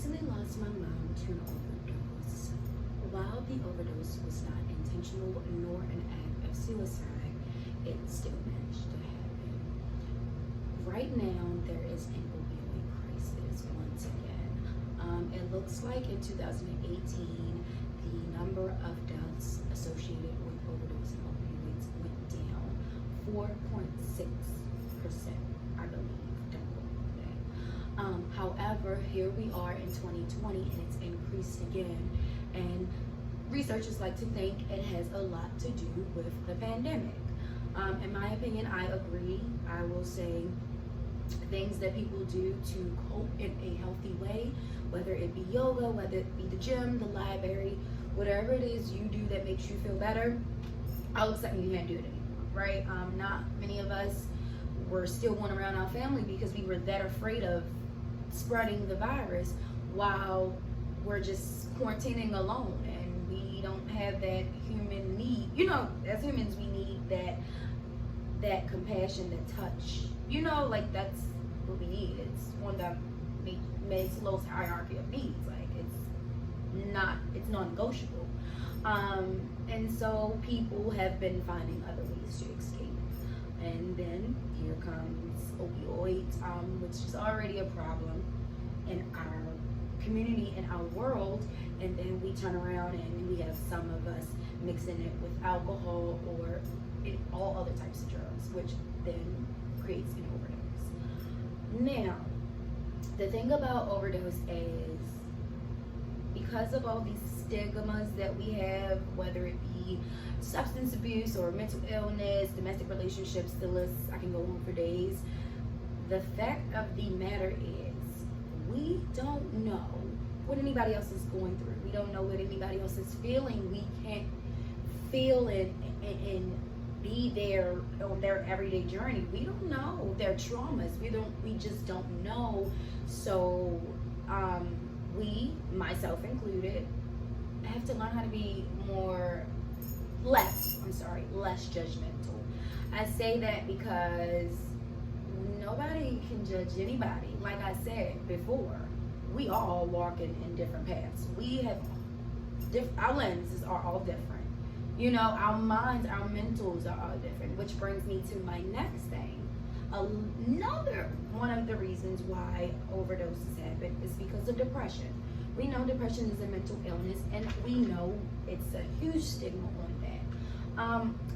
recently lost my mom to an overdose. While the overdose was not intentional nor an act of suicide, it still managed to happen. Right now, there is an opioid crisis once again. It looks like in 2018, the number of deaths associated with overdose and opioids went down 4.6%, I believe. Don't quote me on that. However, here we are in 2020 and it's increased again. And researchers like to think it has a lot to do with the pandemic. In my opinion, I agree. I will say things that people do to cope in a healthy way, whether it be yoga, whether it be the gym, the library, whatever it is you do that makes you feel better, all of a sudden you can't do it anymore, right? Not many of us were still going around our family because we were that afraid of spreading the virus while we're just quarantining alone, and we don't have that human need. You know, as humans, we need that compassion, that touch. You know, like that's what we need. It's one of Maslow's hierarchy of needs. Like it's non-negotiable. And so people have been finding other ways to escape. And then here comes opioids, which is already a problem in our community, in our world. And then we turn around and we have some of us mixing it with alcohol or all other types of drugs, which then creates an overdose. Now, the thing about overdose is, because of all these stigmas that we have, whether it be substance abuse or mental illness, domestic relationships, the list, I can go on for days. The fact of the matter is, we don't know what anybody else is going through. We don't know what anybody else is feeling. We can't feel it and be there on their everyday journey. We don't know their traumas. We just don't know. So we, myself included, have to learn how to be less judgmental. I say that because nobody can judge anybody. Like I said before, we all walk in different paths. We have our lenses are all different. You know, our minds, our mentals are all different, which brings me to my next thing. Another one of the reasons why overdoses happen is because of depression. We know depression is a mental illness, and we know it's a huge stigma on that.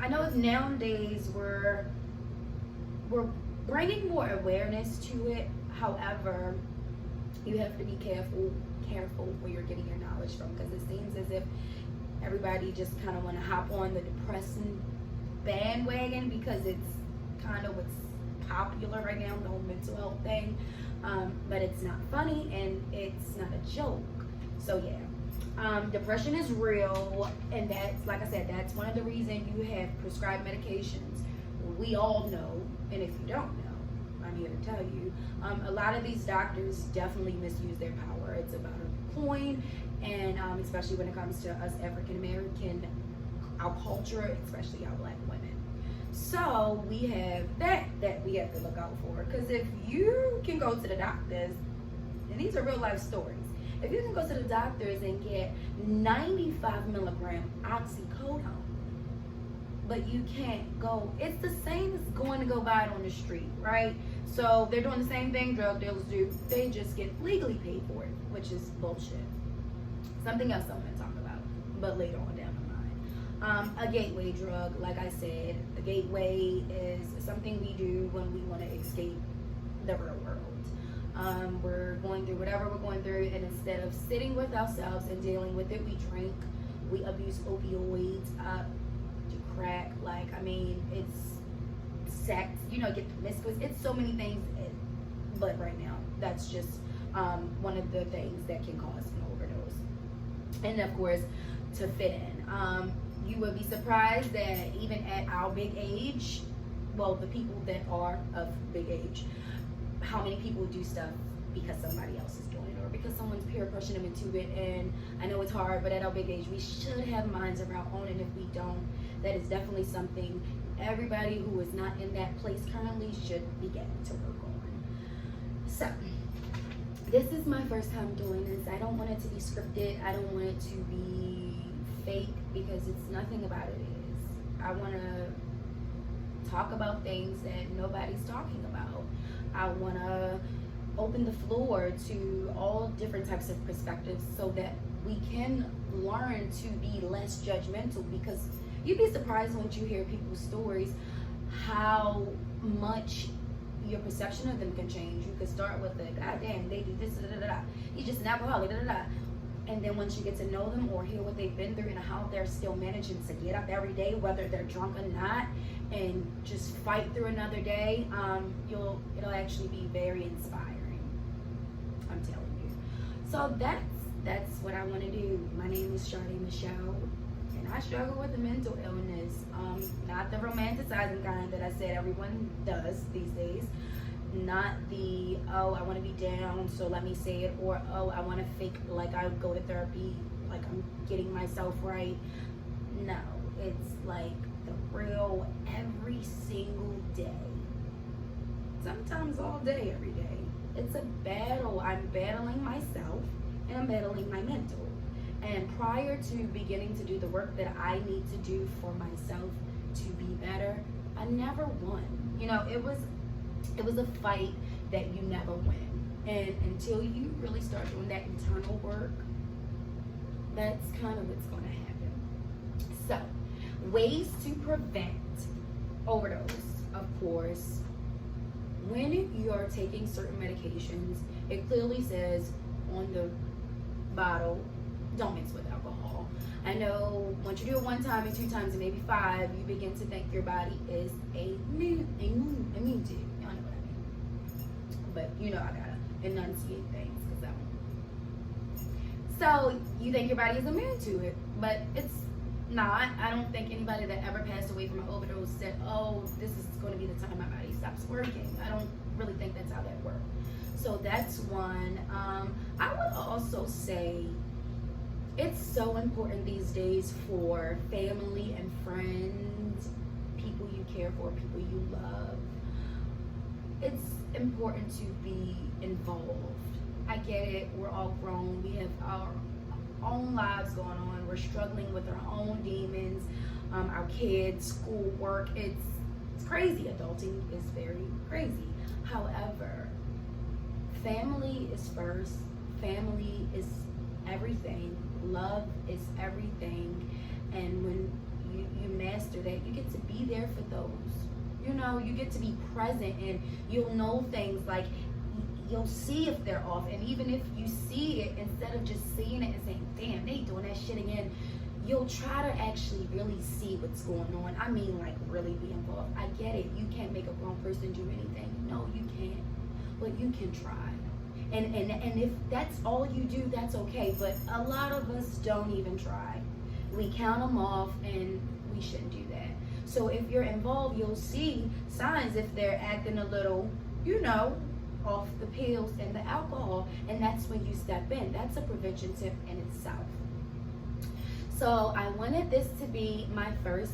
I know nowadays we're bringing more awareness to it. However, you have to be careful where you're getting your knowledge from, because it seems as if everybody just kind of want to hop on the depressing bandwagon because it's kind of what's popular right now, the whole mental health thing. But it's not funny and it's not a joke. So yeah, depression is real, and that's, like I said, that's one of the reasons you have prescribed medications. We all know, and if you don't know, I'm here to tell you, a lot of these doctors definitely misuse their power. It's about a coin, and especially when it comes to us African American, our culture, especially our Black women. So we have that we have to look out for, because if you can go to the doctors, and these are real life stories, if you can go to the doctors and get 95 milligram oxycodone, but you can't go, it's the same as going to go buy it on the street, right? So they're doing the same thing drug dealers do. They just get legally paid for it, which is bullshit. Something else I'm going to talk about, but later on down the line. A gateway drug, like I said, a gateway is something we do when we want to escape the real world. We're going through whatever we're going through, and instead of sitting with ourselves and dealing with it, we drink, we abuse opioids, crack, like, I mean, it's sex, you know, get promiscuous, it's so many things, but right now, that's just one of the things that can cause an overdose. And of course, to fit in, you would be surprised that even at our big age, well, the people that are of big age, how many people do stuff because somebody else is doing it, or because someone's peer pushing them into it. And I know it's hard, but at our big age, we should have minds of our own, and if we don't, that is definitely something everybody who is not in that place currently should begin to work on. So, this is my first time doing this. I don't want it to be scripted. I don't want it to be fake, because it's nothing about it is. I want to talk about things that nobody's talking about. I want to open the floor to all different types of perspectives so that we can learn to be less judgmental, because you'd be surprised once you hear people's stories how much your perception of them can change. You could start with the goddamn, they do this, da, da, da, da. He's just an alcoholic, da, da, da. And then once you get to know them or hear what they've been through and how they're still managing to get up every day, whether they're drunk or not, and just fight through another day, it'll actually be very inspiring. I'm telling you. So that's what I want to do. My name is Sadé Michelle, and I struggle with a mental illness. Not the romanticizing kind that I said everyone does these days. Not the, oh, I want to be down, so let me say it, or oh, I want to fake like I go to therapy, like I'm getting myself right. No, it's like the real every single day. Sometimes all day, every day. It's a battle. I'm battling myself and I'm battling my mental. And prior to beginning to do the work that I need to do for myself to be better, I never won. You know, it was a fight that you never win. And until you really start doing that internal work, that's kind of what's going to happen. So, ways to prevent overdose, of course. When you're taking certain medications, it clearly says on the bottle, don't mix with alcohol. I know once you do it one time and 2 times and maybe 5, you begin to think your body is immune to it. Y'all know what I mean. But you know I gotta enunciate things because so you think your body is immune to it, but it's not. I don't think anybody that ever passed away from an overdose said, oh, this is going to be the time my body stops working. I don't really think that's how that works. So that's one. I would also say it's so important these days for family and friends, people you care for, people you love. It's important to be involved. I get it. We're all grown. We have our own lives going on. We're struggling with our own demons, our kids, school, work. It's crazy. Adulting is very crazy. However, family is first. Family is everything. Love is everything. And when you master that, you get to be there for those. You know, you get to be present, and you'll know things like, you'll see if they're off. And even if you see it, instead of just seeing it and saying, damn, they doing that shit again, you'll try to actually really see what's going on. I mean, like, really be involved. I get it. You can't make a grown person do anything. No, you can't. But you can try. And if that's all you do, that's okay. But a lot of us don't even try. We count them off, and we shouldn't do that. So if you're involved, you'll see signs if they're acting a little, you know, off the pills and the alcohol, and that's when you step in. That's a prevention tip in itself. So I wanted this to be my first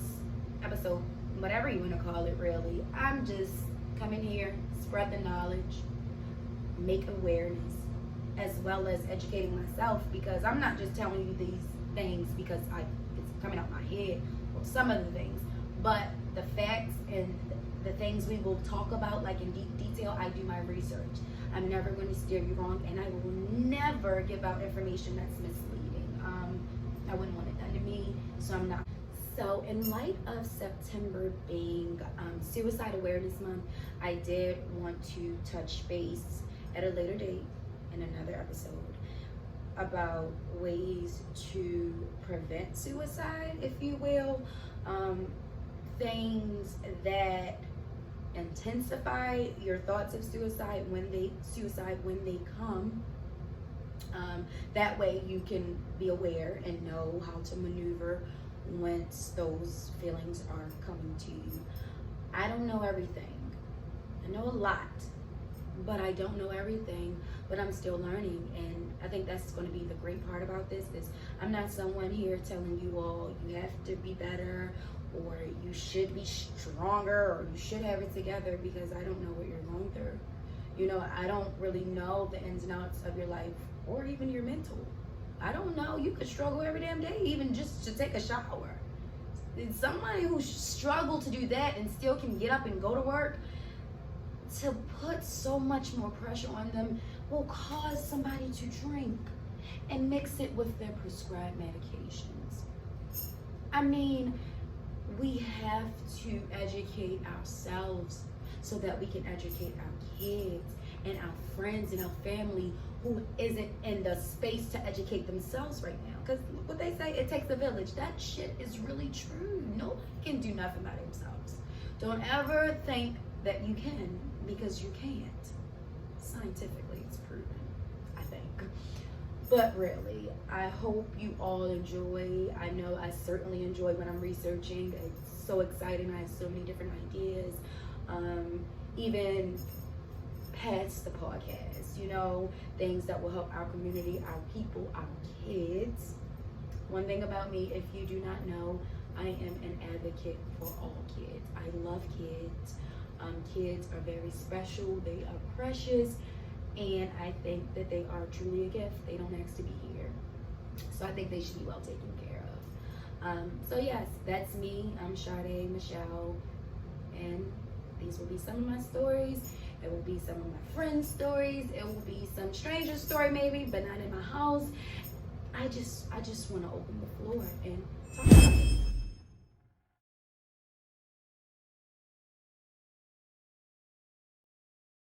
episode, whatever you want to call it, really. I'm just coming here, spread the knowledge, make awareness, as well as educating myself, because I'm not just telling you these things because it's coming out my head, or some of the things, but the facts and the things we will talk about, like in deep detail. I do my research. I'm never going to steer you wrong, and I will never give out information that's misleading. I wouldn't want it done to me, so I'm not. So in light of September being Suicide Awareness Month, I did want to touch base at a later date in another episode about ways to prevent suicide, if you will. Things that intensify your thoughts of suicide when they come. That way you can be aware and know how to maneuver once those feelings are coming to you. I don't know everything. I know a lot, but I don't know everything, but I'm still learning. And I think that's going to be the great part about this, is I'm not someone here telling you all you have to be better, or you should be stronger, or you should have it together, because I don't know what you're going through. You know, I don't really know the ins and outs of your life or even your mental. I don't know. You could struggle every damn day, even just to take a shower. Somebody who struggled to do that and still can get up and go to work, to put so much more pressure on them will cause somebody to drink and mix it with their prescribed medications. I mean, we have to educate ourselves so that we can educate our kids and our friends and our family who isn't in the space to educate themselves right now. Because what they say, it takes a village. That shit is really true. Nobody can do nothing by themselves. Don't ever think that you can, because you can't. Scientifically, it's proven, I think. But really, I hope you all enjoy. I know I certainly enjoy when I'm researching. It's so exciting. I have so many different ideas. Even past the podcast, you know, things that will help our community, our people, our kids. One thing about me, if you do not know, I am an advocate for all kids. I love kids. Kids are very special. They are precious. And I think that they are truly a gift. They don't ask to be here. So I think they should be well taken care of. So yes, that's me. I'm Sadé Michelle. And these will be some of my stories. It will be some of my friends' stories. It will be some stranger story maybe, but not in my house. I just want to open the floor and talk about it.